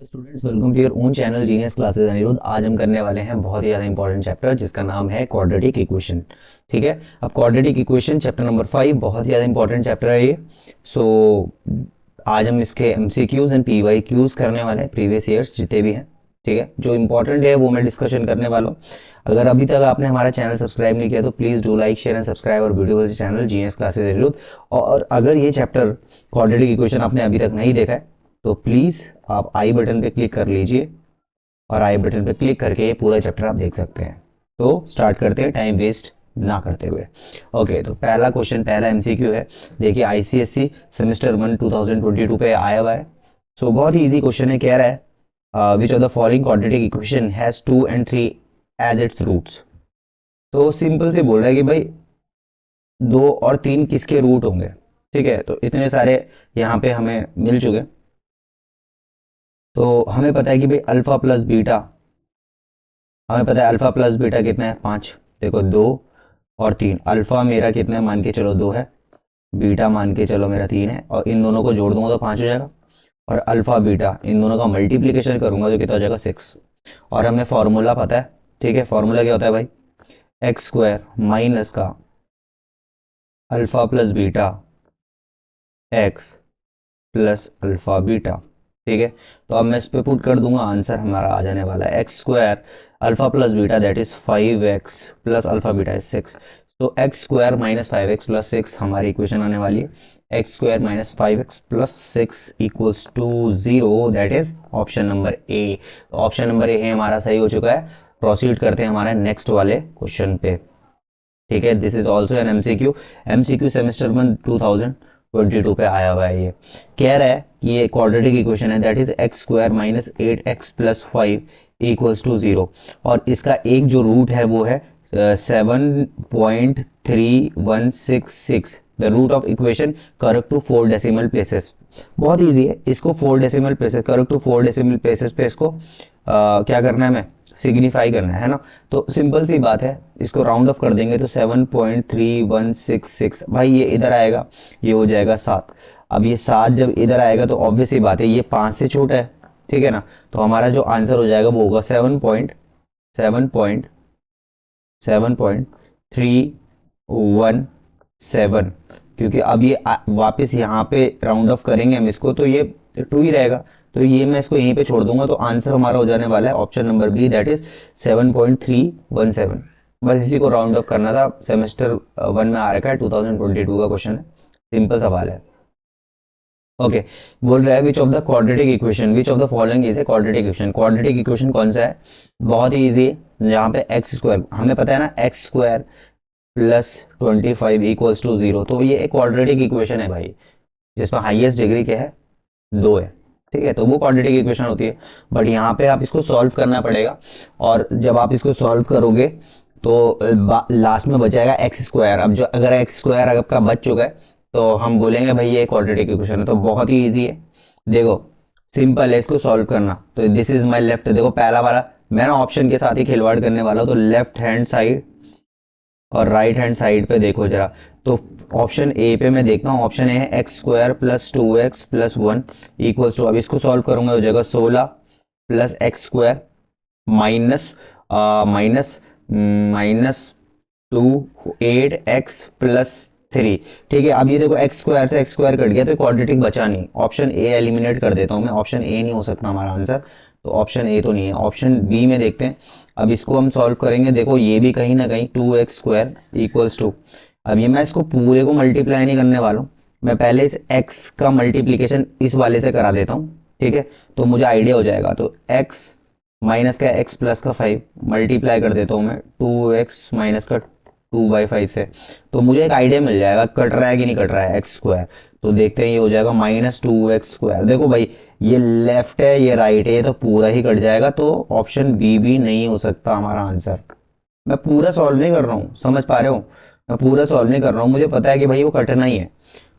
Students, welcome to your own channel genius classes Aniruddh. आज हम करने वाले हैं बहुत ही ज़्यादा इंपॉर्टेंट चैप्टर जिसका नाम है क्वाड्रेटिक इक्वेशन। ठीक है, अब क्वाड्रेटिक इक्वेशन चैप्टर नंबर 5 बहुत ही ज़्यादा इंपॉर्टेंट चैप्टर है ये। सो आज हम इसके एमसीक्यूज एंड पीवाईक्यूज करने वाले हैं, प्रीवियस ईयर्स जितने भी हैं। ठीक है, जो इंपॉर्टेंट है वो मैं डिस्कशन करने वाला हूँ। अगर अभी तक आपने हमारा चैनल सब्सक्राइब नहीं किया तो please do like share and subscribe और video channel genius classes Anirudh. और अगर ये चैप्टर क्वाड्रेटिक इक्वेशन आपने अभी तक नहीं देखा है तो प्लीज़ आप आई बटन पे क्लिक कर लीजिए और आई बटन पे क्लिक करके ये पूरा चैप्टर आप देख सकते हैं। तो स्टार्ट करते हैं टाइम वेस्ट ना करते हुए। ओके, तो पहला क्वेश्चन, पहला एमसीक्यू है। देखिए आईसीएससी सेमेस्टर 1 2022 पे आया हुआ है। सो बहुत ही इजी क्वेश्चन है। कह रहा है which of the following quadratic equation has 2 and 3 as its roots. तो सिंपल से बोल रहा है कि भाई 2 और 3 किसके रूट होंगे। ठीक है, तो इतने सारे यहाँ पे हमें मिल चुके। तो हमें पता है कि भाई अल्फा प्लस बीटा, हमें पता है अल्फा प्लस बीटा कितना है 5। देखो 2 और 3, अल्फा मेरा कितना है मान के चलो 2 है, बीटा मान के चलो मेरा 3 है, और इन दोनों को जोड़ दूंगा तो 5 हो जाएगा। और अल्फा बीटा इन दोनों का मल्टीप्लीकेशन करूंगा तो कितना हो जाएगा 6। और हमें फॉर्मूला पता है। ठीक है, फॉर्मूला क्या होता है भाई, एक्स स्क्वायर माइनस का alpha plus beta x plus alpha beta. ठीक है, तो अब मैं इस पे पुट कर दूंगा, आंसर हमारा आ जाने वाला है X square alpha plus beta that is 5x plus alpha beta is 6। तो x square minus 5x plus 6 हमारी इक्वेशन आने वाली है। X square minus 5x plus 6 equals to 0, that is option number A. तो ऑप्शन नंबर ए हमारा सही हो चुका है। प्रोसीड करते हैं हमारे नेक्स्ट वाले क्वेश्चन पे। ठीक है, this is also an MCQ. MCQ semester 1 2022 पे आया हुआ है। ये कह रहा है कि ये क्वाड्रेटिक इक्वेशन है that is X square minus 8x plus 5 equals to 0। और इसका एक जो रूट है वो है 7.3166। The root of equation correct to 4 decimal places. बहुत इजी है, इसको 4 decimal places, correct to 4 decimal places पे इसको क्या करना है, हमें सिग्निफाई करना है ना। तो सिंपल सी बात है, इसको राउंड ऑफ कर देंगे तो 7.3166 भाई ये इधर आएगा, ये हो जाएगा 7। अब ये 7 जब इधर आएगा तो ऑब्वियस सी बात है ये 5 से छोटा है। ठीक है ना, तो हमारा जो आंसर हो जाएगा वो होगा 7.317, क्योंकि अब ये वापस यहाँ पे राउंड ऑफ करेंगे हम इसको तो ये 2 ही रहेगा। तो ये मैं इसको यहीं पे छोड़ दूंगा, तो आंसर हमारा हो जाने वाला है option number B that is 7.317। बस इसी को राउंड ऑफ करना था। सेमेस्टर 1 में आ रखा है, 2022 का क्वेश्चन है, सिंपल सवाल है। ओके, बोल रहा है which of the quadratic equation, which of the following is a quadratic equation. Quadratic equation कौन सा है, बहुत ही इजी है। यहाँ पे एक्स स्क्वायर हमें पता है ना, X square plus 25 equals to 0। तो ये एक क्वाड्रेटिक इक्वेशन है भाई जिसमें हाईएस्ट डिग्री क्या है, 2 है। ठीक है, तो वो क्वाड्रेटिक इक्वेशन होती है। बट यहाँ पे आप इसको सॉल्व करना पड़ेगा, और जब आप इसको सॉल्व करोगे तो लास्ट में बचाएगा एक्स स्क्वायर। अब जो अगर एक्स स्क्वायर आपका बच चुका है तो हम बोलेंगे भाई ये क्वाड्रेटिक इक्वेशन है। तो बहुत ही इजी है, देखो सिंपल है इसको सॉल्व करना। तो दिस इज माय लेफ्ट, देखो पहला वाला मैं ना ऑप्शन के साथ ही खिलवाड़ करने वाला हूँ। तो लेफ्ट हैंड साइड और राइट हैंड साइड पे देखो जरा। तो ऑप्शन ए पे मैं देखता हूँ, ऑप्शन ए है X square plus 2x plus 1 equals to, अब इसको सॉल्व करूंगा हो जाएगा 16 plus X square minus minus 2 8x plus 3। ठीक है, अब ये देखो एक्स स्क्वायर से एक्स स्क्वायर कट गया तो क्वाड्रेटिक बचा नहीं। ऑप्शन ए एलिमिनेट कर देता हूँ मैं, ऑप्शन ए नहीं हो सकता हमारा आंसर, तो ऑप्शन ए तो नहीं है। ऑप्शन बी में देखते हैं, अब इसको हम सॉल्व करेंगे। देखो ये भी कहीं ना कहीं 2x स्क्वायर इक्वल्स टू, अब ये मैं इसको पूरे को मल्टीप्लाई नहीं करने वाला हूँ, मैं पहले इस x का मल्टीप्लीकेशन इस वाले से करा देता हूँ। ठीक है, तो मुझे आइडिया हो जाएगा। तो x माइनस का x प्लस का 5 मल्टीप्लाई कर देता हूँ मैं 2x माइनस का 2/5 से, तो मुझे एक आइडिया मिल जाएगा कट रहा है कि नहीं कट रहा है एक्स स्क्वायर। तो देखते हैं, ये हो जाएगा माइनस 2x स्क्वायर। देखो भाई ये लेफ्ट है ये राइट है, ये तो पूरा ही कट जाएगा। तो ऑप्शन बी भी नहीं हो सकता हमारा आंसर। मैं पूरा सॉल्व नहीं कर रहा हूँ, समझ पा रहे हो, मैं पूरा सॉल्व नहीं कर रहा हूँ, मुझे पता है कि भाई वो कटना ही है।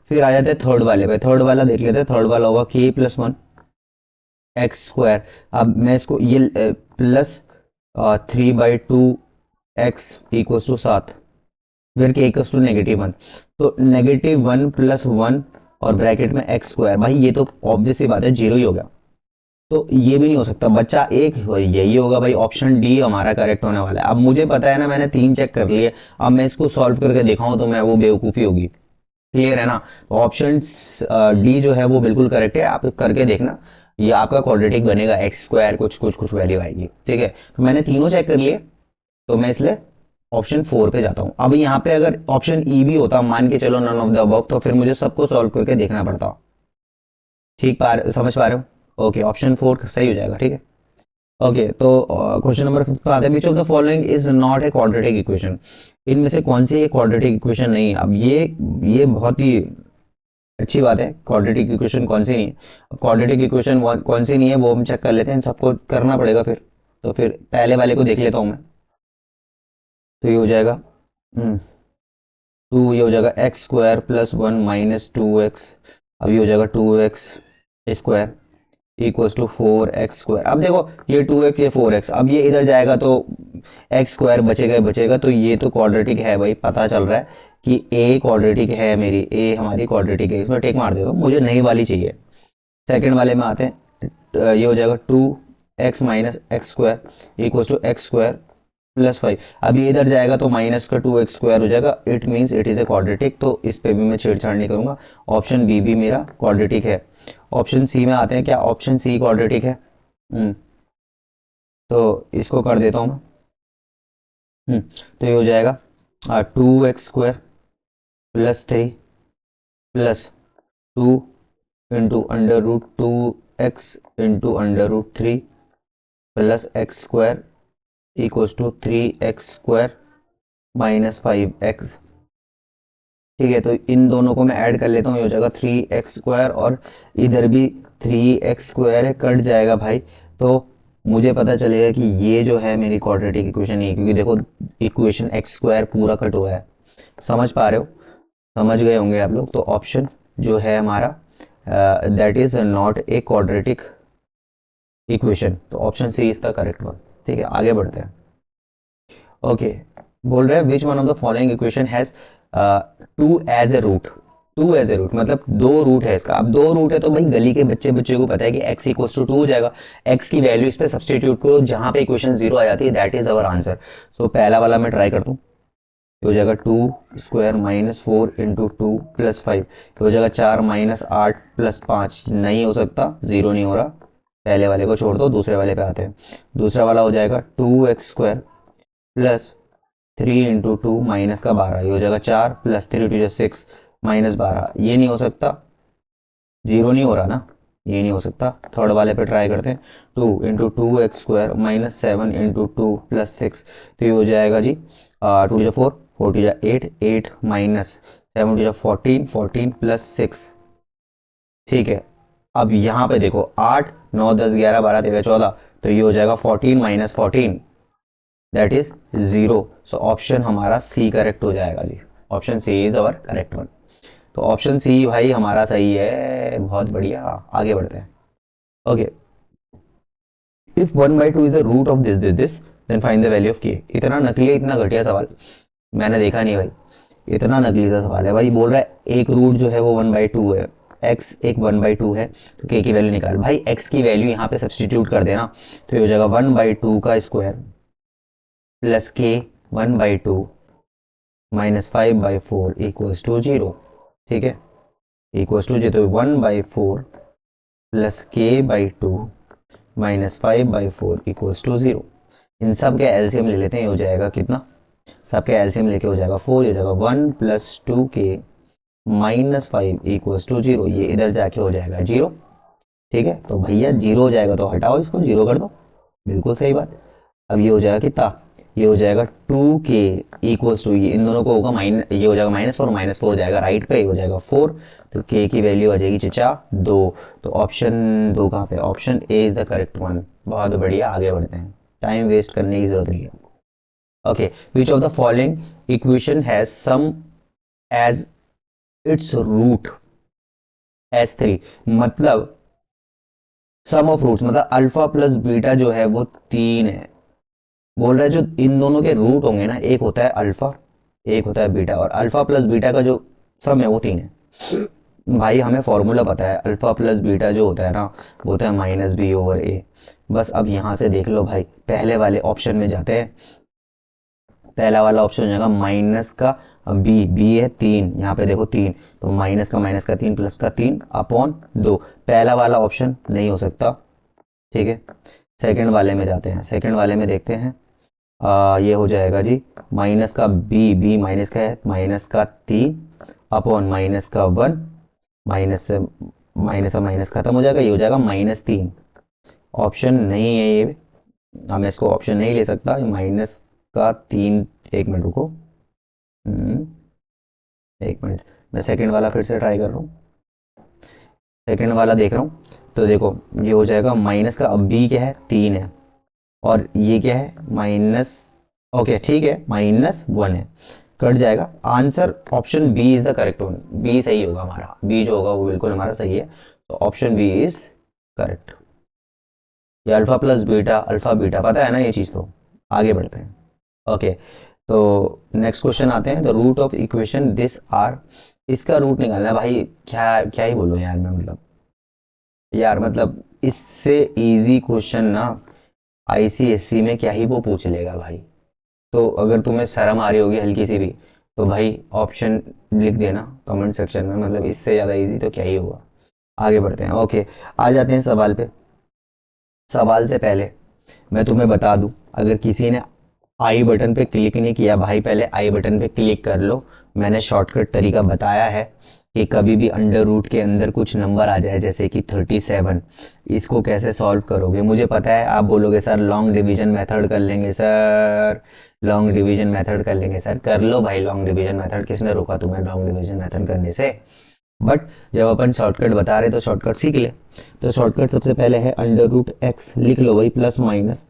फिर आ जाते हैं थर्ड वाले पे, थर्ड वाला देख लेते हैं। थर्ड वाला होगा k प्लस 1 एक्स स्क्वायर। अब मैं इसको ये प्लस 3/2x इक्वल्स टू 7, फिर k इक्वल्स टू -1। तो -1 प्लस 1 और ब्रैकेट में एक्स स्क्वायर, भाई ये तो ऑब्वियस सी बात है 0 ही हो गया। तो ये भी नहीं हो सकता, बच्चा एक यही होगा भाई, ऑप्शन डी हमारा करेक्ट होने वाला है। अब मुझे पता है ना, मैंने 3 चेक कर लिए, अब मैं इसको सॉल्व करके दिखाऊं तो मैं वो बेवकूफ़ी होगी। क्लियर है ना? ऑप्शन डी जो है वो बिल्कुल करेक्ट है, आप करके देखना, ये आपका क्वाड्रेटिक बनेगा, एक्स स्क्वायर कुछ कुछ कुछ वैल्यू आएगी। ठीक है, तो मैंने तीनों चेक कर लिए, तो मैं इसलिए ऑप्शन 4 पे जाता हूं। अब यहाँ पे अगर ऑप्शन ई भी होता, मान के चलो नन ऑफ द अबव, तो फिर मुझे सबको सॉल्व करके देखना पड़ता। ठीक समझ पा रहे हो? ओके, ऑप्शन 4 सही हो जाएगा। ठीक है, ओके, तो क्वेश्चन नंबर 5 पे आते हैं, विच of the following is not a quadratic equation, इनमें से कौन सी एक क्वाड्रेटिक इक्वेशन नहीं है। अब ये बहुत ही अच्छी बात है, क्वाड्रेटिक इक्वेशन कौन सी नहीं है। अब क्वाड्रेटिक इक्वेशन कौन सी नहीं है वो हम चेक कर लेते हैं, सबको करना पड़ेगा फिर। तो फिर पहले वाले को देख लेता हूं मैं, तो ये हो जाएगा 2, ये हो जाएगा x square plus 1 minus 2x, अब ये हो जाएगा 2x square equals to 4x square. अब देखो ये 2x ये 4x, अब ये इधर जाएगा तो एक्स स्क्वायर बचेगा, तो ये तो क्वाड्रेटिक है भाई, पता चल रहा है कि ए क्वाड्रेटिक है, मेरी ए हमारी क्वाड्रेटिक है, इसमें टिक मार देता हूँ, मुझे नई वाली चाहिए। सेकंड वाले में आते हैं, ये हो जाएगा 2x minus X square equals to X square plus 5। अब ये इधर जाएगा तो माइनस का 2x स्क्वायर हो जाएगा, it means it is a quadratic, तो इस पे भी मैं छेड़छाड़ नहीं करूंगा, ऑप्शन बी भी मेरा क्वाड्रेटिक है। ऑप्शन सी में आते हैं, क्या ऑप्शन सी क्वाड्रेटिक है? तो इसको कर देता हूं मैं। तो ये हो जाएगा 2x square plus 3 plus 2 into under root 2x into under root 3 plus X square equals to 3x square minus 5x। ठीक है, तो इन दोनों को मैं ऐड कर लेता हूँ, ये हो जाएगा 3x स्क्वायर, और इधर भी 3x स्क्वायर है, कट जाएगा भाई, तो मुझे पता चलेगा कि ये जो है मेरी क्वाड्रेटिक इक्वेशन है, क्योंकि देखो इक्वेशन एक्स स्क्वायर पूरा कट हुआ है। समझ पा रहे हो? समझ गए होंगे आप लोग। तो ऑप्शन जो है हमारा that is not a quadratic equation, तो option C is the correct one. ठीक है, आगे बढ़ते हैं। ओके, बोल रहे हैं which one of the following equation has 2 as a root. 2 as a root मतलब 2 रूट है इसका। अब 2 रूट है तो भाई गली के बच्चे को पता है कि x इक्वल्स टू 2 हो जाएगा, x की वैल्यू इस पे सब्सटीट्यूट करो, जहां पे इक्वेशन 0 आ जाती है, दैट इज अवर आंसर। सो पहला वाला मैं ट्राई करता हूँ, हो जाएगा 2 स्क्वायर माइनस 4 इंटू 2 प्लस 5, हो जाएगा 4 माइनस 8 प्लस 5, नहीं हो सकता, 0 नहीं हो रहा, पहले वाले को छोड़ दो, दूसरे वाले पे आते हैं। दूसरा वाला हो जाएगा 2x square plus 3 into 2 minus का 12, ये हो जाएगा 4 प्लस 3 टू 6 माइनस 12, ये नहीं हो सकता, 0 नहीं हो रहा ना, ये नहीं हो सकता। थर्ड वाले पे ट्राई करते हैं, 2 into 2x square minus 7 into 2 plus 6, तो ये हो जाएगा जी 2 जा 4, 4 टू जा 8, 8 माइनस 7 टू जा 14, 14 प्लस 6। ठीक है, अब यहाँ पे देखो 8 9 10 11 12 13 14, तो ये हो जाएगा 14 minus 14, that is 0। So option हमारा सी करेक्ट हो जाएगा जी, option C is our correct one. तो ऑप्शन सी भाई हमारा सही है, बहुत बढ़िया। आगे बढ़ते हैं। Okay, if 1/2 is a root of this then find the value of K. इतना नकली इतना घटिया सवाल मैंने देखा नहीं भाई, इतना नकली सा सवाल है भाई। बोल रहा है एक रूट जो है वो 1/2 है, x एक 1/2 है, तो k की वैल्यू निकाल। भाई x की वैल्यू यहाँ पे सब्सटीट्यूट कर देना, तो ये हो जाएगा 1/2 का square plus k 1/2 minus 5/4 equals to 0। ठीक है, इक्वल्स टू जी, तो 1/4 plus k/2 minus 5/4 equals to 0। इन सब के एलसीएम ले लेते हैं, हो जाएगा कितना, सबके एलसीएम लेके हो जाएगा 4, हो जाएगा 1 plus 2k minus 5 equals to 0, ये इधर जाके हो जाएगा 0। ठीक है, तो भैया 0 हो जाएगा तो हटाओ इसको, 0 कर दो, बिल्कुल सही बात। अब ये हो जाएगा कितना, ये हो जाएगा 2k इक्वल्स टू, ये इन दोनों को होगा माइनस, ये हो जाएगा -4 -4 हो जाएगा राइट पे, हो जाएगा 4, तो k की वैल्यू आ जाएगी चचा 2। तो ऑप्शन 2 कहाँ पे, option A is the correct one. बहुत बढ़िया, आगे बढ़ते हैं, टाइम वेस्ट करने की जरूरत नहीं है। Okay, which of the following equation has sum as its root as 3, मतलब सम ऑफ रूट्स मतलब अल्फा प्लस बीटा जो है वो 3 है। बोल रहा है जो इन दोनों के रूट होंगे ना, एक होता है अल्फा एक होता है बीटा, और अल्फा प्लस बीटा का जो सम है वो 3 है। भाई हमें फॉर्मूला पता है, अल्फा प्लस बीटा जो होता है ना वो होता है माइनस बी ओवर ए। बस अब यहाँ से देख लो भाई, पहले वाले ऑप्शन में जाते हैं। पहला वाला ऑप्शन हो जाएगा माइनस का बी, बी है 3, यहाँ पे देखो 3, तो माइनस का 3 प्लस का 3 अपॉन 2। पहला वाला ऑप्शन नहीं हो सकता, ठीक है। सेकंड वाले में जाते हैं, सेकंड वाले में देखते हैं। ये हो जाएगा जी माइनस का बी, बी माइनस का है, माइनस का 3 अपॉन माइनस का 1, माइनस से माइनस खत्म हो जाएगा, ये हो जाएगा -3। ऑप्शन नहीं है ये, मैं इसको ऑप्शन नहीं ले सकता, माइनस का 3। एक मिनट रुको, एक मिनट, मैं सेकंड वाला फिर से ट्राई कर रहा हूँ, सेकंड वाला देख रहा हूँ। तो देखो ये हो जाएगा माइनस का, अब बी क्या है 3 है, और ये क्या है माइनस, ओके ठीक है -1 है, कट जाएगा। Answer option B is the correct one, B सही होगा हमारा, बी जो होगा वो बिल्कुल हमारा सही है, तो ऑप्शन बी इज करेक्ट। ये alpha plus beta, alpha beta पता है ना ये चीज। तो आगे बढ़ते हैं, ओके। तो नेक्स्ट क्वेश्चन आते हैं, the root of equation this are, इसका रूट निकालना है भाई। क्या क्या ही बोलूं यार मैं, मतलब यार मतलब इससे इजी क्वेश्चन ना आईसीएससी में क्या ही वो पूछ लेगा भाई। तो अगर तुम्हें शर्म आ रही होगी हल्की सी भी, तो भाई ऑप्शन लिख देना कमेंट सेक्शन में, मतलब इससे ज़्यादा इजी तो क्या ही होगा। आगे बढ़ते हैं, ओके। आ जाते हैं सवाल पे। सवाल से पहले मैं तुम्हें बता दूं, अगर किसी ने आई बटन पे क्लिक नहीं किया भाई, पहले आई बटन पे क्लिक कर लो। मैंने शॉर्टकट तरीका बताया है कि कभी भी अंडर रूट के अंदर कुछ नंबर आ जाए जैसे कि 37, इसको कैसे सॉल्व करोगे। मुझे पता है आप बोलोगे सर लॉन्ग डिवीजन मेथड कर लेंगे सर, लॉन्ग डिवीजन मेथड कर लेंगे सर, कर लो भाई लॉन्ग डिवीजन मेथड, किसने रोका तुम्हें लॉन्ग डिवीजन मेथड करने से। बट जब अपन शॉर्टकट बता रहे तो शॉर्टकट सीख ले। तो शॉर्टकट सबसे पहले है अंडर रूट एक्स, लिख लो भाई plus minus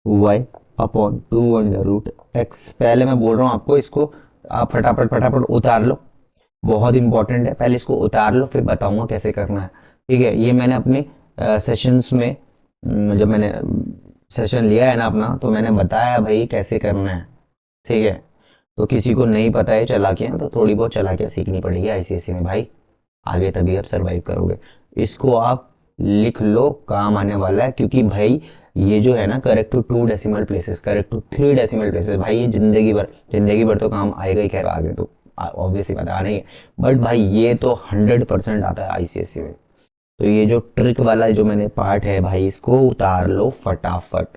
Y upon 2 under root X. पहले मैं बोल रहा हूँ आपको, इसको आप फटाफट फटाफट उतार लो, बहुत इंपॉर्टेंट है, पहले इसको उतार लो फिर बताऊंगा कैसे करना है, ठीक है। ये मैंने अपने सेशंस में जब मैंने सेशन लिया है ना अपना, तो मैंने बताया भाई कैसे करना है, ठीक है। तो किसी को नहीं पता है चालाकियां, तो थोड़ी बहुत चालाकियां सीखनी पड़ेगी आईसीएससी में भाई, आगे तभी आप सरवाइव करोगे। इसको आप लिख लो, काम आने वाला है, क्योंकि भाई ये जो है ना correct to 2 decimal places, correct to 3 decimal places, भाई ये जिंदगी भर तो काम आएगा ही, खैर आगे तो ऑब्वियसली बात आना ही है, बट भाई ये तो 100% आता है आईसीएससी में। तो ये जो ट्रिक वाला जो मैंने पार्ट है भाई, इसको उतार लो फटाफट।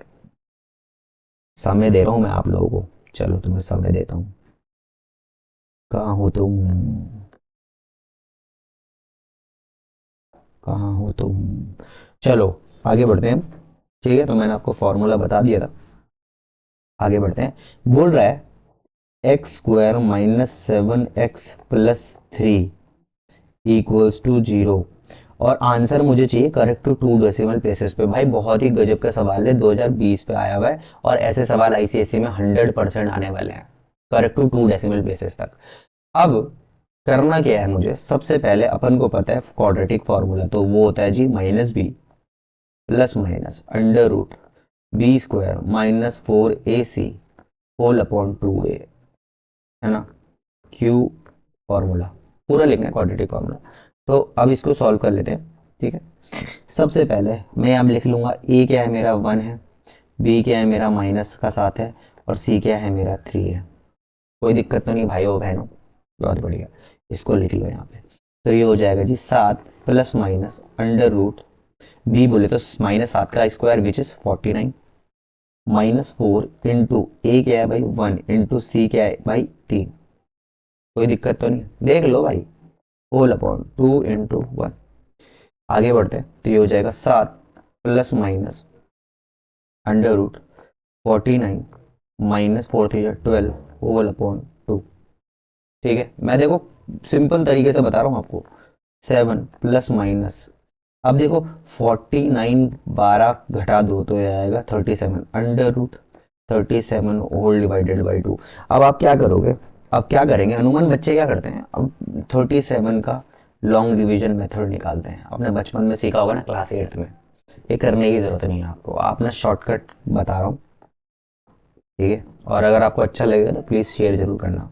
समय दे रहा हूं मैं आप लोगों को, चलो तुम्हें समय देता हूँ। कहाँ हो तुम, कहाँ हो तुम, चलो आगे बढ़ते हैं, ठीक है। तो मैंने आपको फॉर्मूला बता दिया था, आगे बढ़ते हैं। बोल रहा है X square -7x+3 equals to 0, और आंसर मुझे चाहिए करेक्ट टू 2 डेसिमल प्लेसेस पे। भाई बहुत ही गजब का सवाल है, 2020 पे आया हुआ है, और ऐसे सवाल आईसीएससी में 100% आने वाले हैं, करेक्ट टू 2 डेसिमल प्लेसेस तक। अब करना क्या है मुझे, सबसे पहले अपन को पता है क्वाड्रेटिक फॉर्मूला, तो वो होता है जी -b plus minus under root B square -4ac whole upon 2a, है ना। क्यू फॉर्मूला पूरा लिखना है, क्वाड्रेटिक फॉर्मूला। तो अब इसको सॉल्व कर लेते हैं, ठीक है। सबसे पहले मैं यहाँ लिख लूंगा ए क्या है मेरा 1 है, बी क्या है मेरा -7 है, और सी क्या है मेरा 3 है। कोई दिक्कत तो नहीं भाई हो बहनों, बहुत बढ़िया, इसको लिख लो यहाँ पे। तो ये हो जाएगा जी 7 plus minus under root, B बोले तो -7 का square which is 49, -4 into A क्या है भाई 1 इंटू सी क्या है भाई 3। कोई दिक्कत तो नहीं, देख लो भाई, होल अपॉन 2 इंटू 1। आगे बढ़ते हैं, तो ये हो जाएगा 7 plus minus under root 49 -4 3 12 whole upon 2, ठीक है। मैं देखो सिंपल तरीके से बता रहा हूँ आपको, 7 प्लस माइनस, अब देखो 49 12 घटा दो तो ये आएगा 37 under root 37 whole divided by 2। अब आप क्या करोगे, अब क्या करेंगे, अनुमान बच्चे क्या करते हैं, अब 37 का लॉन्ग डिवीजन मेथड निकालते हैं, आपने बचपन में सीखा होगा ना क्लास 8 में। ये करने की जरूरत नहीं है आपको, आप ना शॉर्टकट बता रहा हूँ, ठीक है। और अगर आपको अच्छा लगेगा तो प्लीज शेयर जरूर करना।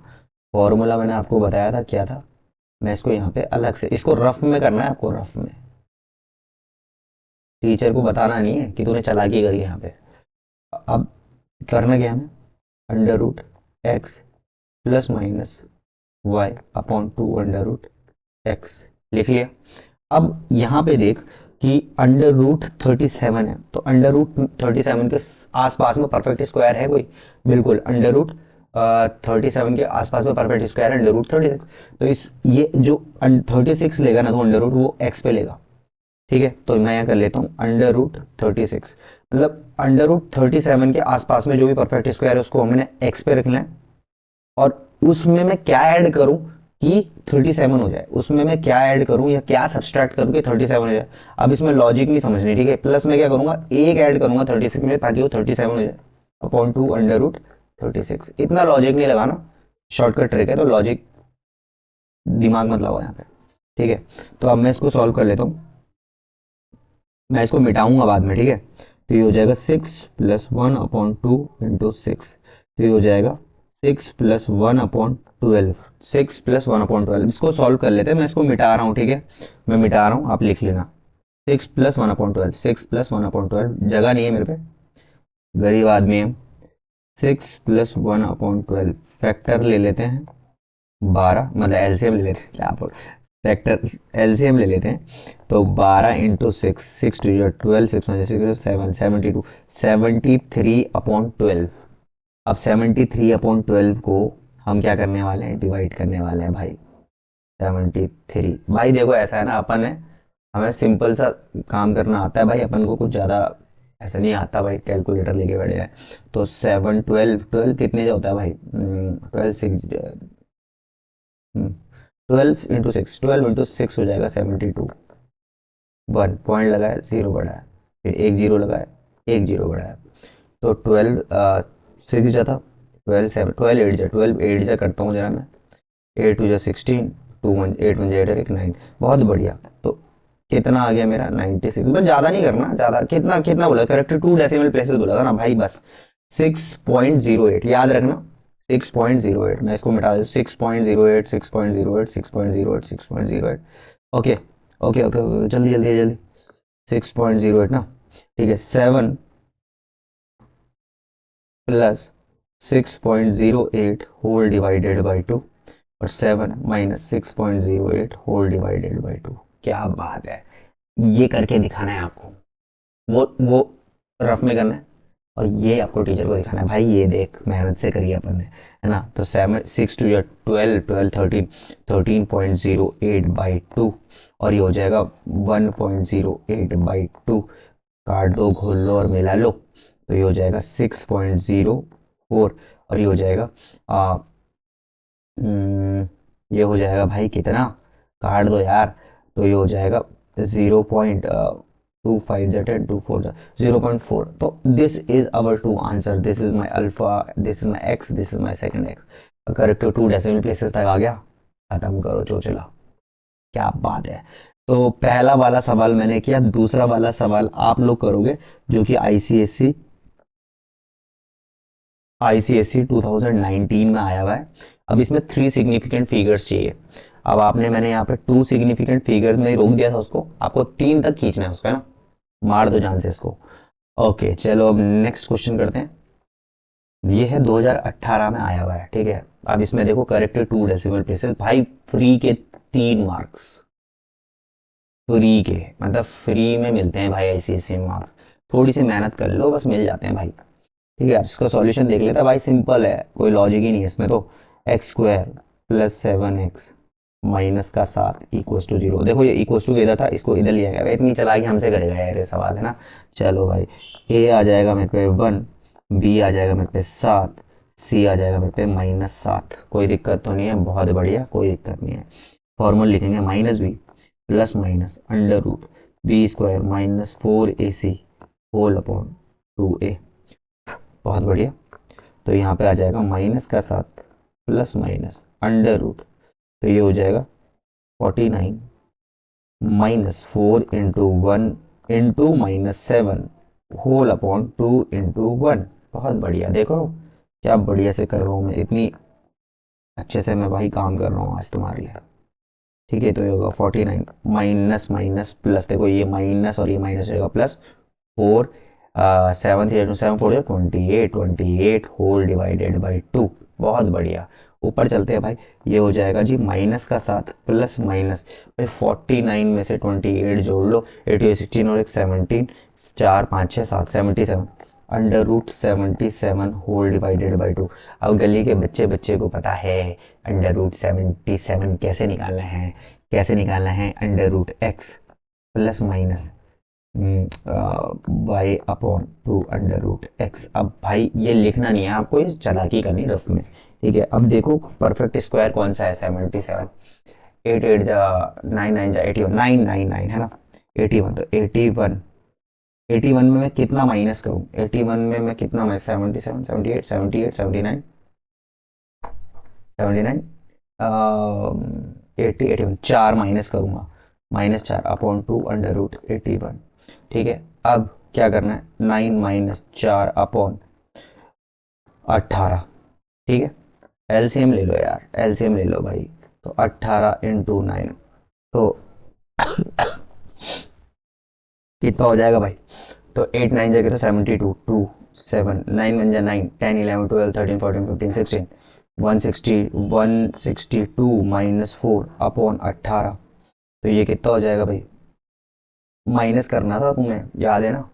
फॉर्मूला मैंने आपको बताया था क्या था, मैं इसको यहाँ पे अलग से, इसको रफ में करना है आपको, रफ में, टीचर को बताना नहीं है कि तूने चालाकी करी यहाँ पे। अब करना क्या है, under root x plus minus Y upon two under root X लिख लिया। अब यहाँ पे देख कि अंडर रूट 37 है, तो अंडर रूट 37 के आसपास में परफेक्ट स्क्वायर है कोई? बिल्कुल, अंडर रूट 37 के आसपास में परफेक्ट स्क्वायर है अंडर रूट 36। तो इस ये जो 36 लेगा ना, तो अंडर रूट वो एक्स पे लेगा। ठीक है, तो मैं यहाँ कर लेता हूँ अंडर रूट 36, मतलब अंडर रूट 37 के आसपास में जो भी परफेक्ट स्क्वायर है उसको हमने एक्स पे रखना है, और उसमें मैं क्या ऐड करूं कि 37 हो जाए, उसमें मैं क्या ऐड करूं या क्या सब्सट्रैक्ट करूं कि 37 हो जाए। अब इसमें लॉजिक नहीं समझनी, ठीक है। प्लस में क्या करूंगा, एक ऐड करूंगा 36 में ताकि वो 37 हो जाए अपॉन टू अंडर रूट 36। इतना लॉजिक नहीं लगाना, शॉर्टकट ट्रिक है, तो लॉजिक दिमाग मत लगाओ यहाँ पे, ठीक है। तो अब मैं इसको सॉल्व कर लेता हूँ, मैं इसको मिटाऊंगा बाद में, ठीक है। तो ये हो जाएगा 6 प्लस 1 अपॉन टू इंटू 6, तो ये हो जाएगा 6 प्लस 1 अपॉन 12, 6 प्लस 1 अपॉन 12। इसको सॉल्व कर लेते हैं, मैं इसको मिटा रहा हूँ, ठीक है, मैं मिटा रहा हूँ, आप लिख लेना। 6 प्लस 1 अपॉन 12, 6 प्लस 1 अपॉन 12, जगह नहीं है मेरे पे, गरीब आदमी है। 6 प्लस 1 अपॉन 12, फैक्टर ले लेते हैं 12, मतलब एलसीएम ले लेते हैं, क्या फैक्टर एलसीएम ले लेते हैं। तो 12 इंटू 6, 6 टू 12, 6 7, 72, 73 अपॉन 12। अब 73 अपॉन 12 को हम क्या करने वाले हैं, डिवाइड करने वाले हैं भाई। 73 भाई देखो ऐसा है ना, अपन है, हमें सिंपल सा काम करना आता है भाई, अपन को कुछ ज़्यादा ऐसा नहीं आता भाई, कैलकुलेटर लेके बैठे जाए। तो 7 12 12 कितने होता है भाई, 12 6, 12 इंटू 6, 12 इंटू 6 हो जाएगा 72। 1 पॉइंट लगाया, जीरो बढ़ाया, फिर एक जीरो लगाया, एक जीरो बढ़ाया, तो 12 सिक्स जा था, 12 7, 12 8 जा, 12 8 जा करता हूँ जरा मैं, 8 टू जा 16, 2 1 8 1 8 एक 9, बहुत बढ़िया। तो कितना आ गया मेरा 96, बस ज़्यादा नहीं करना, ज़्यादा कितना कितना बोला, करेक्ट 2 डेसिमल प्लेसेस बोला था ना भाई, बस 6.08 याद रखना, 6.08। मैं इसको मिटा दूँ, 6.08 6.08 6.08 6.08। ओके ओके ओके ओके, जल्दी जल्दी जल्दी, 6.08 ना, ठीक है। 7 प्लस 6.08 होल डिवाइडेड बाई 2, और 7 माइनस 6.08 होल डिवाइडेड बाई 2। क्या बात है, ये करके दिखाना है आपको, वो रफ में करना है, और ये आपको टीचर को दिखाना है भाई, ये देख मेहनत से करिए अपन ने, है ना। तो 7 6 टू 12 12 13, 13.08 बाई 2, और ये हो जाएगा 1.08 बाई 2, काट दो, घोल लो और मिला लो, तो ये हो जाएगा 6.04, और ये हो जाएगा ये हो जाएगा भाई कितना, काट दो यार, तो ये हो जाएगा 0.25 जा 10 टू 4 जा 0.4। तो this is our two answer, this is my alpha, this is my x, this is my second x. Correct, 2 decimal places तक आ गया, खत्म करो चोचला, क्या बात है। तो पहला वाला सवाल मैंने किया, दूसरा वाला सवाल आप लोग करोगे, जो कि आईसीएससी 2019 में आया हुआ है। अब इसमें 3 सिग्निफिकेंट फिगर्स चाहिए। अब आपने, मैंने यहाँ पे 2 सिग्निफिकेंट फिगर में रोक दिया था उसको, आपको 3 तक खींचना है उसका, है ना, मार दो जान से इसको। ओके चलो, अब नेक्स्ट क्वेश्चन करते हैं। ये है 2018 में आया हुआ है, ठीक है। अब इसमें देखो, करेक्ट 2 डेसिमल प्लेसेस भाई, फ्री के 3 मार्क्स, फ्री के मतलब फ्री में मिलते हैं भाई आईसीएससी में मार्क्स, थोड़ी सी मेहनत कर लो बस मिल जाते हैं भाई, ठीक है। इसका सॉल्यूशन देख लेता भाई, सिंपल है, कोई लॉजिक ही नहीं है इसमें। तो x square plus 7x minus का 7 इक्वस टू 0। देखो ये इक्वस टू इधर था, इसको इधर लिया गया, इतनी चालाकी हमसे करेगा यार ये सवाल, है ना। चलो भाई, ए आ जाएगा मेरे पे 1, बी आ जाएगा मेरे पे 7, सी आ जाएगा मेरे पे -7। कोई दिक्कत तो नहीं है, बहुत बढ़िया, कोई दिक्कत नहीं है। फॉर्मूला लिखेंगे -b plus minus under root B square minus 4ac whole upon 2a। बहुत बढ़िया। तो यहाँ पे आ जाएगा माइनस का 7 प्लस माइनस अंडर रूट, तो ये हो जाएगा 49 -4 into 1 into -7 whole upon 2 into 1। बहुत बढ़िया, देखो क्या बढ़िया से कर रहा हूँ मैं, इतनी अच्छे से मैं भाई काम कर रहा हूँ आज तुम्हारे लिए। ठीक है, तो ये होगा 49 माइनस माइनस प्लस, देखो ये माइनस और ये माइनस होगा प्लस 4, 7 3 7 4 28, 28 होल डिवाइडेड बाई 2। बहुत बढ़िया, ऊपर चलते हैं भाई। ये हो जाएगा जी माइनस का 7 प्लस माइनस भाई 49 में से 28 जोड़ लो, 8 16 और एक 17, 4 5 6 7 77 under root 77 whole divided by 2। अब गली के बच्चे बच्चे को पता है अंडर रूट 77 कैसे निकालना है, कैसे निकालना है, under root x plus minus Y upon 2 under root x. अब भाई ये लिखना नहीं है आपको, ये चालाकी करनी रफ में, ठीक है। अब देखो परफेक्ट स्क्वायर कौन सा है, 77, 8 8 जा 9 9 जा 81, 999 है ना, 81, तो 81, 81 में मैं कितना माइनस करूं, 81 में मैं कितना, मैं 77 78 78 79 79 80 81 4 माइनस करूंगा, -4 अपॉन 2 अंडर रूट 81, ठीक है। अब क्या करना है, 9 माइनस 4 अपॉन 18, ठीक है। एलसीएम ले लो यार, एलसीएम ले लो भाई, तो 18 इंटू 9, तो कितना हो जाएगा भाई, तो 8 9 जाएगा तो 72, 2 7 9 1 जा 9 10 11 12 13 14 15 16 160 162 माइनस 4 अपॉन 18, तो ये कितना हो जाएगा भाई, माइनस करना था तुम्हें, याद है ना।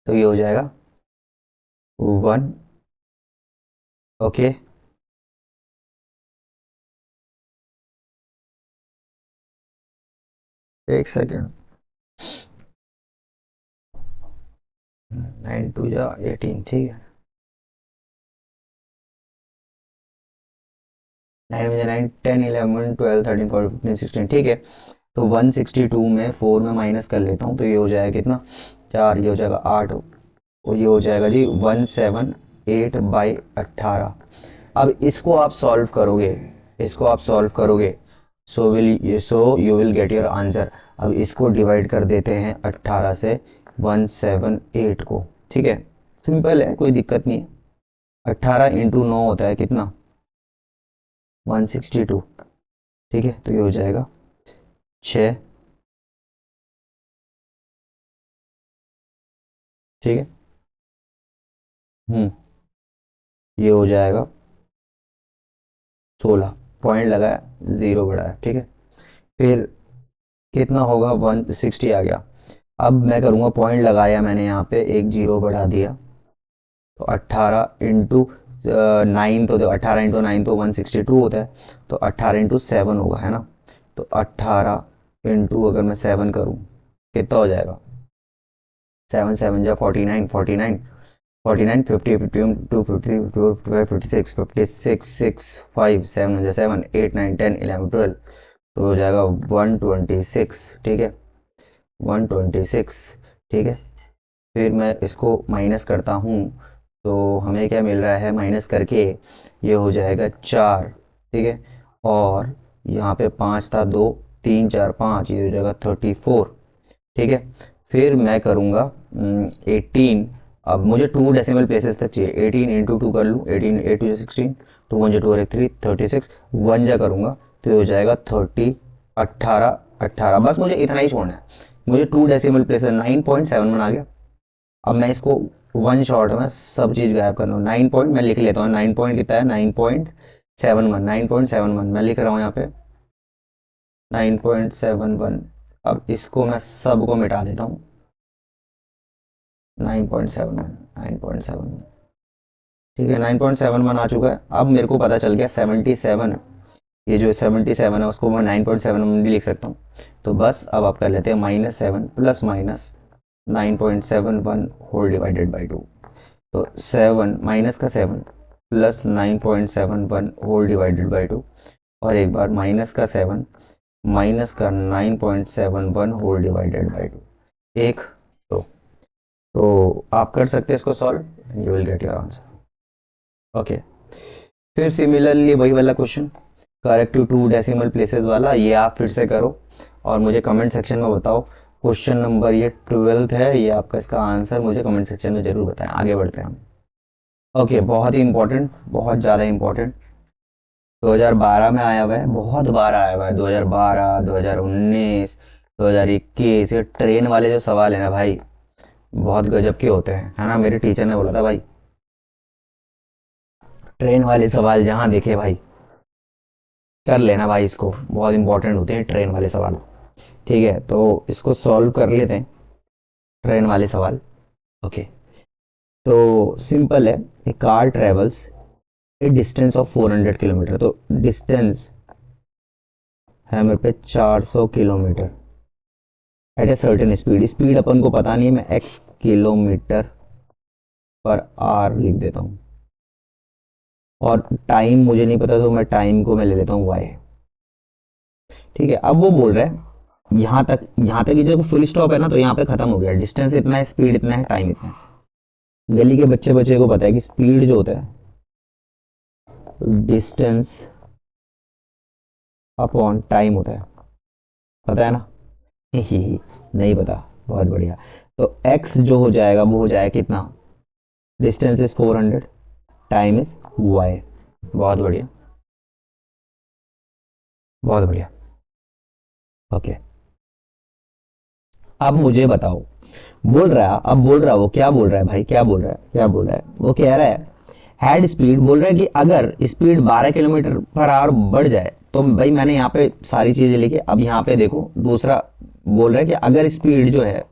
तो ये हो जाएगा 1, ओके। एक सेकेंड, 9 2 जा 18, ठीक है, 9 में 9 10 11 12 13 14 15 16, ठीक है। तो 162 में 4 में माइनस कर लेता हूँ, तो ये हो जाएगा कितना, 4, ये हो जाएगा 8, और ये हो जाएगा जी 178/18। अब इसको आप सॉल्व करोगे, इसको आप सॉल्व करोगे, सो you will get your answer. अब इसको डिवाइड कर देते हैं 18 से 178 को, ठीक है, सिंपल है, कोई दिक्कत नहीं है। 18 इंटू 9 होता है कितना, 162, ठीक है, तो ये हो जाएगा 6, ठीक है। ये हो जाएगा 16, पॉइंट लगाया, जीरो बढ़ाया, ठीक है। फिर कितना होगा, 160 आ गया। अब मैं करूँगा, पॉइंट लगाया मैंने यहाँ पे, एक जीरो बढ़ा दिया, तो 18 इंटू 9, तो 18 इंटू 9 तो 162 होता है, तो 18 इंटू 7 होगा, है ना। तो 18 इंटू अगर मैं 7 करूँ, कितना हो जाएगा, 7 7 जा 49 49 49 50 51 2 53 54 55 56 56 6 5 7 7 8 9 10 11 12, तो हो जाएगा 126, ठीक है, 126, ठीक है। फिर मैं इसको माइनस करता हूँ, तो हमें क्या मिल रहा है, माइनस करके ये हो जाएगा 4, ठीक है, और यहाँ पे 5 था, 2 3 4 5, ये हो जाएगा 34, ठीक है। फिर मैं करूँगा 18, अब मुझे 2 डेसिमल प्लेसेस तक चाहिए, 18 इंटू 2 कर लूँ, 18 8 2 16, तो 1 2 3 36, 1 जा करूँगा तो ये हो जाएगा 30, 18 18, बस मुझे इतना ही छोड़ना है, मुझे 2 डेसिमल प्लेसेस 9.7 बना गया। अब मैं इसको वन शॉट में सब चीज़ गायब कर लूँ, 9 पॉइंट मैं लिख लेता हूँ, 9 पॉइंट कितना है, 9.71, 9.71 मैं लिख रहा हूँ यहाँ पे 9.71। अब इसको मैं सबको मिटा देता हूँ, 9.71 9.71, ठीक है, 9.71 आ चुका है। अब मेरे को पता चल गया 77, ये जो 77 है उसको मैं 9.7 में भी लिख सकता हूँ। तो बस अब आप कर लेते हैं -7 plus minus 9.71 whole divided by 2, तो 7 माइनस का 7 प्लस 9.71 होल डिवाइडेड बाई 2, और एक बार माइनस का 7 माइनस का 9.71 होल डिवाइडेड बाई 2, एक, तो आप कर सकते हैं इसको solve, you will get your answer, okay. फिर सिमिलरली वही वाला क्वेश्चन, करेक्टिव 2 डेसिमल प्लेसेस वाला, ये आप फिर से करो और मुझे कमेंट सेक्शन में बताओ। क्वेश्चन नंबर ये 12th है, ये आपका इसका आंसर मुझे कमेंट सेक्शन में जरूर बताएं। आगे बढ़ते हैं हम, ओके, बहुत ही इंपॉर्टेंट, बहुत ज़्यादा इंपॉर्टेंट। 2012 में आया हुआ है, बहुत बार आया हुआ है, 2012, 2019, 2021। ये ट्रेन वाले जो सवाल है ना भाई, बहुत गजब के होते हैं, है ना। मेरे टीचर ने बोला था भाई, ट्रेन वाले सवाल जहां देखे भाई कर लेना भाई, इसको बहुत इंपॉर्टेंट होते हैं ट्रेन वाले सवाल। ठीक है, तो इसको सॉल्व कर लेते हैं, ट्रेन वाले सवाल। ओके, तो सिंपल है। A car travels a distance of 400 kilometre, तो डिस्टेंस है मेरे पे 400 kilometre at a certain speed. Speed अपन को पता नहीं है, मैं एक्स किलोमीटर पर आवर लिख देता हूँ, और टाइम मुझे नहीं पता, तो मैं टाइम को मैं ले लेता हूँ वाई। ठीक है, अब वो बोल रहा है यहाँ तक ये जो फुल स्टॉप है ना, तो यहाँ पे खत्म हो गया। डिस्टेंस इतना है, स्पीड इतना है, टाइम इतना है। गली के बच्चे बच्चे को पता है कि स्पीड जो होता है डिस्टेंस अपॉन टाइम होता है, पता है ना। नहीं पता, बहुत बढ़िया। तो x जो हो जाएगा वो हो जाएगा कितना, distance is 400, time is y। बहुत बढ़िया, बहुत बढ़िया। ओके, अब मुझे बताओ, बोल रहा है, अब बोल रहा है वो क्या बोल रहा है भाई, क्या बोल रहा है, क्या बोल रहा है, वो कह रहा है हेड स्पीड, बोल रहा है कि अगर स्पीड 12 किलोमीटर पर आवर बढ़ जाए, तो भाई मैंने यहाँ पे सारी चीजें लिखी। अब यहाँ पे देखो, दूसरा बोल रहा है कि अगर स्पीड जो है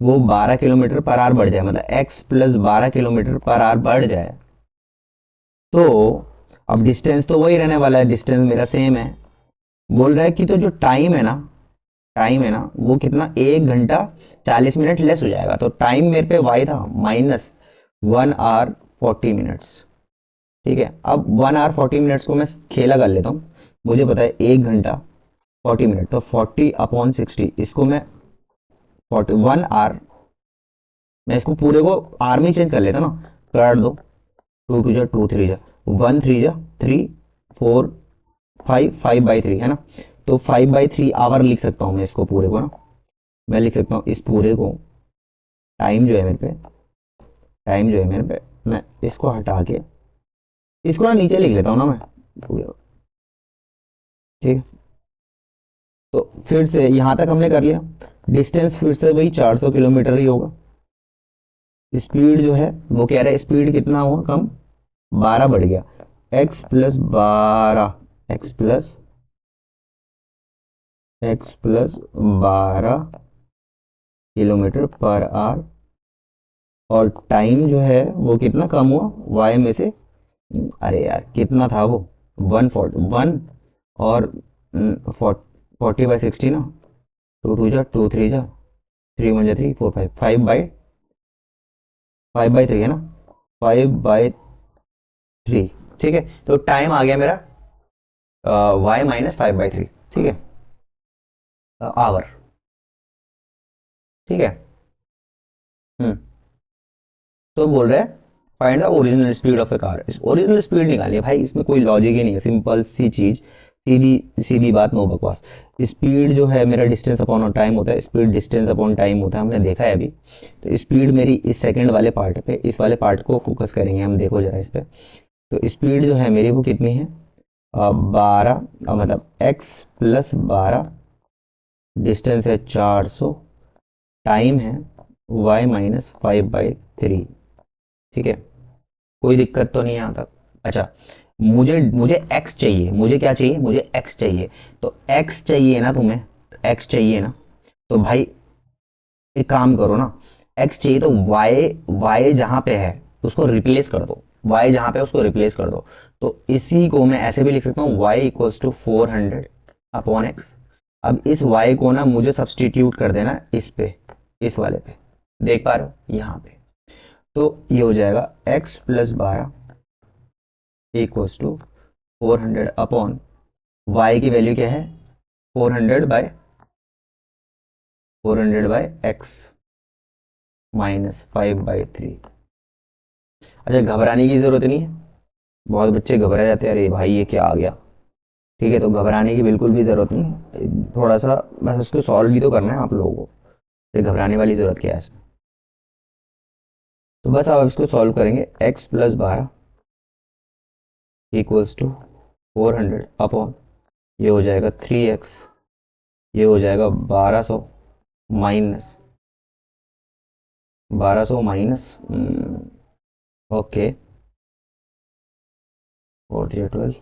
वो 12 किलोमीटर पर आवर बढ़ जाए, मतलब x plus 12 kilometre per hour बढ़ जाए, तो अब डिस्टेंस तो वही रहने वाला है, डिस्टेंस मेरा सेम है। बोल रहा है कि तो जो टाइम है ना वो कितना, 1 घंटा 40 मिनट लेस हो जाएगा। तो टाइम मेरे पे y था माइनस 1 आवर 40 मिनट्स। ठीक है, अब 1 आवर 40 मिनट्स को मैं खेला कर लेता हूँ। मुझे पता है 1 घंटा 40 मिनट, तो 40/60, इसको मैं 1 आवर, मैं इसको पूरे को आर में चेंज कर लेता ना, कर दो, 2 2 जा 2 3 जा 1 3 जा 3 4 5 5/3 है ना। तो 5/3 आवर लिख सकता हूँ मैं इसको पूरे को ना। मैं लिख सकता हूँ इस पूरे को, टाइम जो है मेरे पे, टाइम जो है मेरे पे, मैं इसको हटा के इसको ना नीचे लिख लेता हूँ ना मैं पूरे को। ठीक है, तो फिर से यहां तक हमने कर लिया। डिस्टेंस फिर से वही 400 किलोमीटर ही होगा। स्पीड जो है वो कह रहा है स्पीड कितना हुआ कम, 12 बढ़ गया, x+12, x+12 kilometre per hour, और टाइम जो है वो कितना कम हुआ y में से, अरे यार कितना था वो, 1 और 40/60 ना, 2 2 जा 2 3 जा 3 1 जा 3 4 5 5/3 है ना, 5/3। ठीक है, तो टाइम आ गया मेरा y-5/3। ठीक है, आवर। ठीक है, हम्म, तो बोल रहे हैं find the original speed of A car. इस ओरिजिनल स्पीड निकालिए भाई, इसमें कोई लॉजिक ही नहीं है, सिंपल सी चीज, सीधी सीधी बात, नो बकवास। स्पीड जो है मेरा डिस्टेंस अपॉन टाइम होता है, स्पीड डिस्टेंस अपॉन टाइम होता है, हमने देखा है अभी। तो स्पीड मेरी इस सेकंड वाले पार्ट पे, इस वाले पार्ट को फोकस करेंगे हम, देखो जरा इस पे। तो स्पीड जो है मेरी वो कितनी है, 12, मतलब x+12, डिस्टेंस है 400, टाइम है y-5/3। ठीक है, कोई दिक्कत तो नहीं है यहाँ तक। अच्छा, मुझे मुझे x चाहिए, मुझे क्या चाहिए, मुझे x चाहिए। तो x चाहिए ना तुम्हें, x चाहिए ना, तो भाई एक काम करो ना, x चाहिए तो y जहां पे है उसको रिप्लेस कर दो, y जहां पे उसको रिप्लेस कर दो। तो इसी को मैं ऐसे भी लिख सकता हूँ, y=400/x। अब इस y को ना मुझे सब्सटीट्यूट कर देना इस पे, इस वाले पे, देख पा रहे हो यहाँ पे। तो ये हो जाएगा x+12=400/y की वैल्यू क्या है, 400/x -5/3। अच्छा, घबराने की जरूरत नहीं है, बहुत बच्चे घबरा जाते हैं, अरे भाई ये क्या आ गया। ठीक है, तो घबराने की बिल्कुल भी जरूरत नहीं है, थोड़ा सा बस इसको सॉल्व भी तो करना है आप लोगों को, तो घबराने वाली जरूरत क्या है इसमें। तो बस आप इसको सॉल्व करेंगे, x+12 = 400 अपॉन ये हो जाएगा 3x, ये हो जाएगा 1200 माइनस 1200 माइनस ओके 4 3 12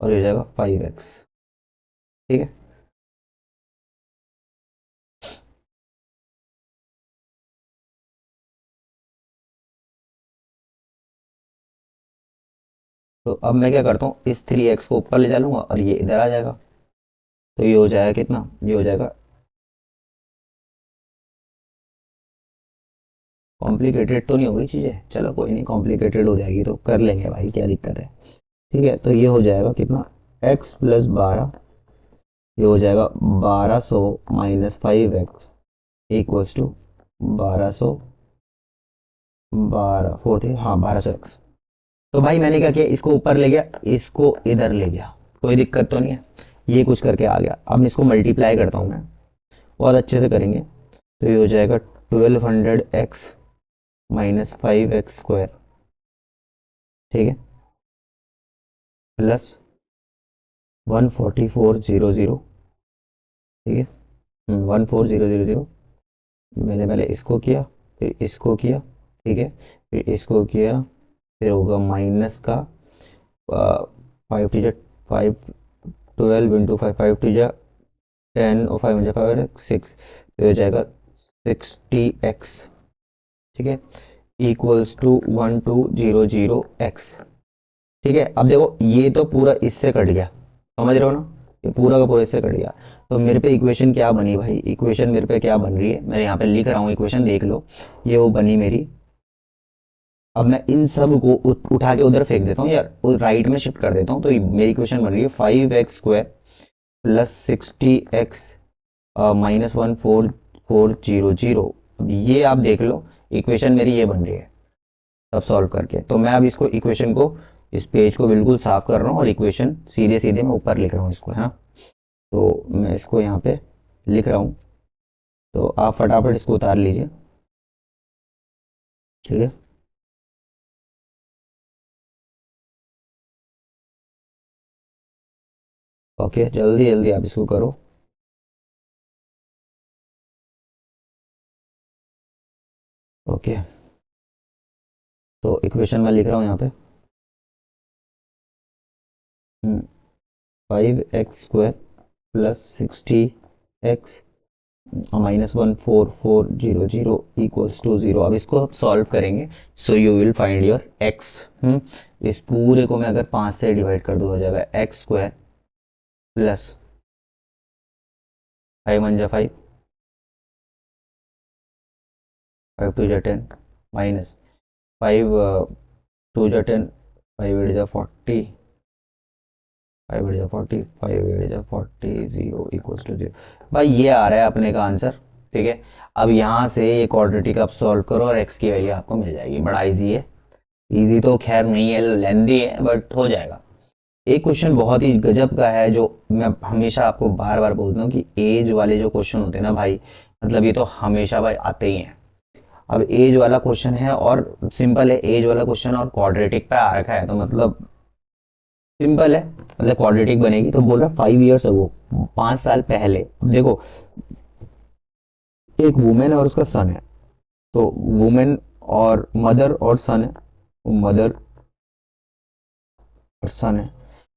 और ये हो जाएगा 5x। ठीक है, तो अब मैं क्या करता हूँ, इस 3x को ऊपर ले जा लूंगा और ये इधर आ जाएगा। तो ये हो जाएगा कितना, ये हो जाएगा, कॉम्प्लिकेटेड तो नहीं होगी चीज़ें, चलो कोई नहीं, कॉम्प्लिकेटेड हो जाएगी तो कर लेंगे भाई, क्या दिक्कत है। ठीक है, तो ये हो जाएगा कितना, x प्लस 12, ये हो जाएगा 1200 माइनस 5x इक्वल्स टू 1200 12 4 हाँ 1200x। तो भाई मैंने क्या किया, इसको ऊपर ले गया, इसको इधर ले गया, कोई दिक्कत तो नहीं है, ये कुछ करके आ गया। अब इसको मल्टीप्लाई करता हूँ मैं, बहुत अच्छे से करेंगे। तो ये हो जाएगा 1200x माइनस 5x स्क्वायर, ठीक है, प्लस 14400, ठीक है, 14000। मैंने पहले इसको किया, फिर इसको किया, ठीक है, फिर इसको किया, फिर होगा माइनस का 5 5 12 इंटू 5 5 10 और 5 5 6, तो हो जाएगा 60x, ठीक है, इक्वल्स टू 1200x। ठीक है, अब देखो ये तो पूरा इससे कट गया, समझ रहे हो ना, ये पूरा का पूरा इससे कट गया। तो मेरे पे इक्वेशन क्या बनी भाई, इक्वेशन मेरे पे क्या बन रही है, मैं यहाँ पे लिख रहा हूँ इक्वेशन, देख लो, ये वो बनी मेरी। अब मैं इन सब को उठा के उधर फेंक देता हूँ यार, राइट में शिफ्ट कर देता हूँ, तो मेरी इक्वेशन बन रही है 5x square plus 60x minus 14400। अब ये आप देख लो, इक्वेशन मेरी ये बन रही है सब सॉल्व करके। तो मैं अब इसको इक्वेशन को, इस पेज को बिल्कुल साफ कर रहा हूँ और इक्वेशन सीधे सीधे मैं ऊपर लिख रहा हूँ इसको, है ना। तो मैं इसको यहाँ पे लिख रहा हूँ, तो आप फटाफट इसको उतार लीजिए, ठीक है। ओके, जल्दी जल्दी आप इसको करो। ओके, तो इक्वेशन मैं लिख रहा हूँ यहाँ पे 5x square plus 60x minus 14400 equals to 0। अब इसको आप सॉल्व करेंगे, so you will find your x। इस पूरे को मैं अगर 5 से डिवाइड कर दूँ, हो जाएगा x स्क्वायर प्लस 5 1 जा 5 5 2 जा 10 माइनस 5 2 जा 10 5 8 जा 40 5 8 जा 40 5 8 जा 40 0 इक्वल्स टू 0। भाई ये आ रहा है अपने का आंसर, ठीक है। अब यहाँ से ये क्वाड्रेटिक आप सॉल्व करो और x की वैल्यू आपको मिल जाएगी, बड़ा इजी है। इजी तो खैर नहीं है, लेंदी है, बट हो जाएगा। एक क्वेश्चन बहुत ही गजब का है, जो मैं हमेशा आपको बार बार बोलता हूँ कि एज वाले जो क्वेश्चन होते हैं ना भाई, मतलब ये तो हमेशा भाई आते ही हैं। अब एज वाला क्वेश्चन है और सिंपल है, एज वाला क्वेश्चन और क्वाड्रेटिक पे आ रखा है, तो मतलब सिंपल है, मतलब क्वाड्रेटिक बनेगी। तो बोल रहा 5 years अगो, 5 साल पहले। देखो एक वुमेन और उसका सन है, तो वुमेन और मदर और सन है, मदर और सन है,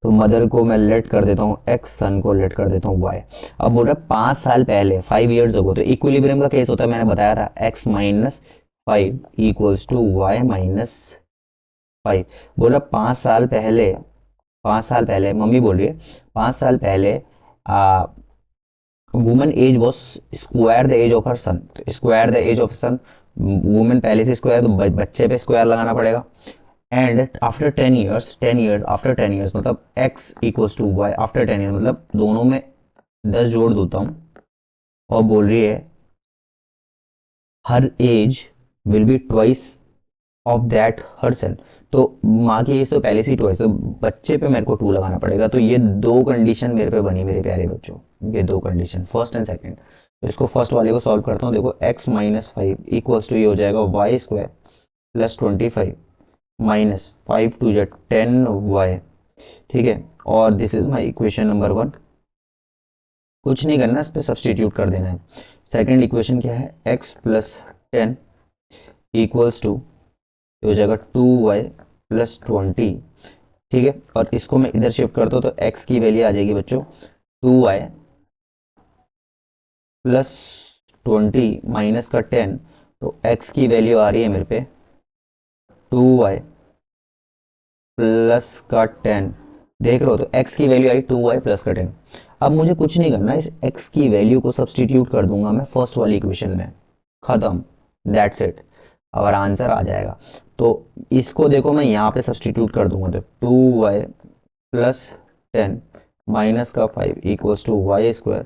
तो मदर को मैं लेट कर देता हूँ एक्स, सन को लेट कर देता हूँ वाई। अब बोल रहा है 5 साल पहले, 5 years अगो, तो इक्विलिब्रियम का केस होता है, मैंने बताया था x minus 5 equals to y minus 5। बोल रहा 5 साल पहले, 5 साल पहले मम्मी बोल रही है, 5 साल पहले woman age was square the age of her son. Square the age of son, women पहले से स्क्वायर, तो बच्चे पे स्क्वायर लगाना पड़ेगा। And after 10 years, 10 years after 10 years, मतलब x equals to y after 10 years, मतलब दोनों में 10 जोड़ देता हूँ। और बोल रही है her age will be twice of that her son. तो माँ की एज तो पहले से ही ट्वाइस, तो बच्चे पे मेरे को 2 लगाना पड़ेगा। तो ये दो कंडीशन मेरे पे बनी मेरे प्यारे बच्चों, ये दो कंडीशन, फर्स्ट एंड सेकंड। तो इसको फर्स्ट वाले को सॉल्व करता हूँ। देखो x माइनस 5 इक्वल्स टू, ये हो जाएगा y² प्लस 25 माइनस 5 2 जा 10y ठीक है, और this is my equation number 1। कुछ नहीं करना, इस पर सब्सटीट्यूट कर देना है। सेकेंड इक्वेशन क्या है, x प्लस 10 इक्वल्स टू हो जाएगा 2y प्लस 20। ठीक है, और इसको मैं इधर शिफ्ट करता हूँ तो x की वैल्यू आ जाएगी बच्चों 2y प्लस 20 माइनस का 10, तो x की वैल्यू आ रही है मेरे पे 2y प्लस का 10। देख रहे हो, तो x की वैल्यू आई 2y प्लस का 10। अब मुझे कुछ नहीं करना, इस x की वैल्यू को सब्सटीट्यूट कर दूंगा मैं फर्स्ट वाली इक्वेशन में, खत्म, दैट्स इट, और आंसर आ जाएगा। तो इसको देखो मैं यहाँ पे सब्सटीट्यूट कर दूंगा, तो 2y प्लस 10 माइनस का 5 equals to y square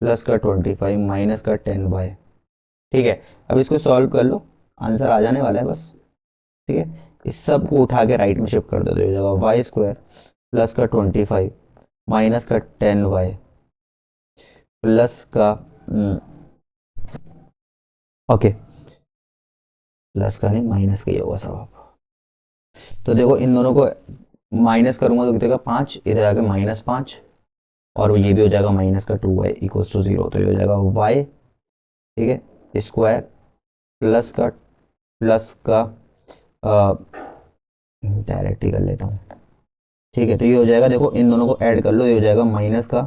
plus का 25 माइनस का 10y। ठीक है, अब इसको सॉल्व कर लो, आंसर आ जाने वाला है बस। ठीक है, इस सब को उठा के राइट में शिफ्ट कर दो, तो हो जाएगा वाई स्क्वायर प्लस का 25 माइनस का 10y प्लस का ओके, प्लस का नहीं माइनस का ही होगा सब। आप तो देखो इन दोनों को माइनस करूंगा तो कितने का 5, इधर आके -5, और ये भी हो जाएगा माइनस का 2y इक्वल्स टू 0। तो ये हो जाएगा y, ठीक है, स्क्वायर प्लस का डायरेक्ट ही कर लेता हूँ। ठीक है, तो ये हो जाएगा, देखो इन दोनों को ऐड कर लो, ये हो जाएगा माइनस का,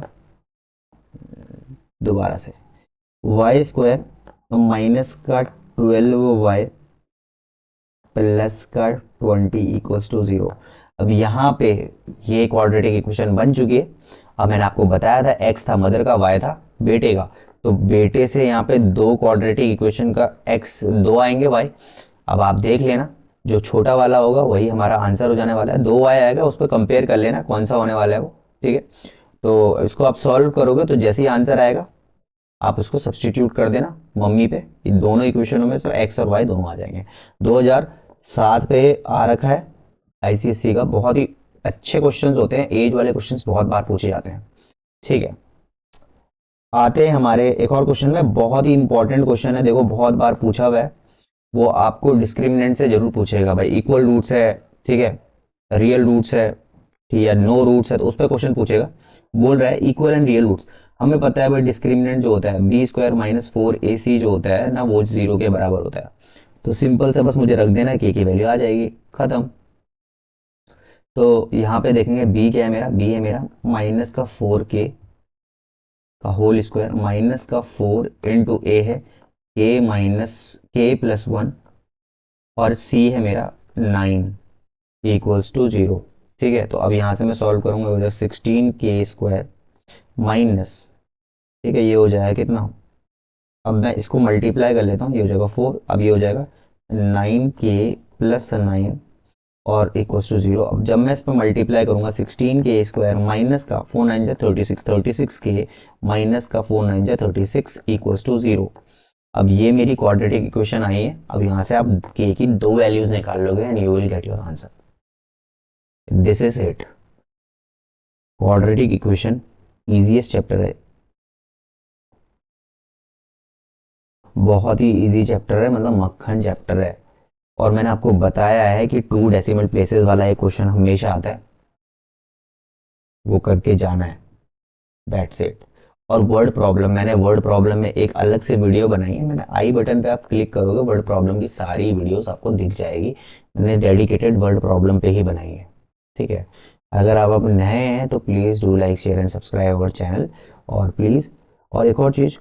दोबारा से वाई स्क्वायर तो माइनस का 12y प्लस का 20 इक्वल्स टू 0। अब यहाँ पे ये क्वाड्रेटिक इक्वेशन बन चुकी है। अब मैंने आपको बताया था x था मदर का, y था बेटे का, तो बेटे से यहाँ पे दो क्वाड्रेटिक इक्वेशन का x दो आएंगे, y। अब आप देख लेना, जो छोटा वाला होगा वही हमारा आंसर हो जाने वाला है। 2y आएगा, उस पर कंपेयर कर लेना कौन सा होने वाला है वो। ठीक है, तो इसको आप सॉल्व करोगे तो जैसे ही आंसर आएगा आप उसको सब्सटीट्यूट कर देना मम्मी पे, इन दोनों इक्वेशनों में, तो x और y दोनों आ जाएंगे। 2007 पे आ रखा है आईसीएससी का, बहुत ही अच्छे क्वेश्चंस होते हैं, एज वाले क्वेश्चंस बहुत बार पूछे जाते हैं। ठीक है, आते हैं हमारे एक और क्वेश्चन में, बहुत ही इंपॉर्टेंट क्वेश्चन है, देखो बहुत बार पूछा हुआ है, वो आपको डिस्क्रिमिनेंट से जरूर पूछेगा भाई, इक्वल रूट्स है, ठीक है, रियल रूट्स है, ठीक है, नो रूट्स है, तो उस पर क्वेश्चन पूछेगा। बोल रहा है इक्वल एंड रियल रूट्स। हमें पता है भाई डिस्क्रिमिनेंट जो होता है बी स्क्वायर माइनस 4ac जो होता है ना, वो 0 के बराबर होता है। तो सिंपल से बस मुझे रख देना कि की वैल्यू आ जाएगी, खत्म। तो यहाँ पे देखेंगे b क्या है मेरा, b है मेरा माइनस का 4k का होल स्क्वायर माइनस का 4 इंटू a है k माइनस k प्लस 1, और c है मेरा 9 इक्वल्स टू 0। ठीक है, तो अब यहाँ से मैं सॉल्व करूंगा, हो जाएगा 16k स्क्वायर माइनस, ठीक है, ये हो जाएगा कितना, अब मैं इसको मल्टीप्लाई कर लेता हूँ, ये हो जाएगा 4, अब ये हो जाएगा 9k प्लस 9 और इक्वल्स टू 0। अब जब मैं इस पर मल्टीप्लाई करूंगा 16k स्क्वायर माइनस का 4 9 जा 36, 36k माइनस का 4 9 जा 36 इक्वल्स टू 0। अब ये मेरी क्वाड्रेटिक इक्वेशन आई है। अब यहाँ से आप k की दो वैल्यूज निकाल लोगे and you will get your answer. This is it, quadratic equation easiest chapter है, बहुत ही इजी चैप्टर है, मतलब मक्खन चैप्टर है। और मैंने आपको बताया है कि 2 डेसिमल प्लेसेस वाला एक क्वेश्चन हमेशा आता है, वो करके जाना है, दैट्स इट। और वर्ड प्रॉब्लम, मैंने वर्ड प्रॉब्लम में एक अलग से वीडियो बनाई है, मैंने आई बटन पे आप क्लिक करोगे वर्ड प्रॉब्लम की सारी वीडियोस आपको दिख जाएगी, मैंने डेडिकेटेड वर्ड प्रॉब्लम पे ही बनाई है। ठीक है, अगर आप अब नए हैं तो please do like share and subscribe our channel. और प्लीज़, और एक और चीज़,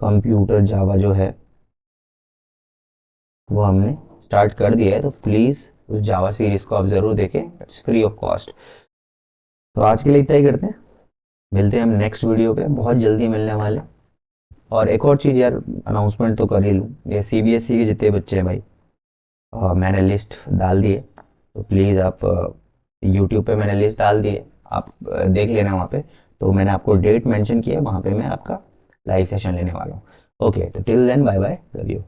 कंप्यूटर जावा जो है वो हमने स्टार्ट कर दिया है, तो प्लीज़ उस जावा सीरीज को आप ज़रूर देखें, इट्स फ्री ऑफ कॉस्ट। तो आज के लिए इतना ही करते हैं, मिलते हैं हम नेक्स्ट वीडियो पे, बहुत जल्दी मिलने वाले। और एक और चीज़ यार, अनाउंसमेंट तो कर ही लूँ, ये सीबीएसई के जितने बच्चे हैं भाई, मैंने लिस्ट डाल दी है, तो प्लीज़ आप यूट्यूब पे मैंने लिस्ट डाल दी है, आप देख लेना वहाँ पे। तो मैंने आपको डेट मेंशन किया है, वहाँ पे मैं आपका लाइव सेशन लेने वाला हूँ। ओके, तो till then bye bye, love you.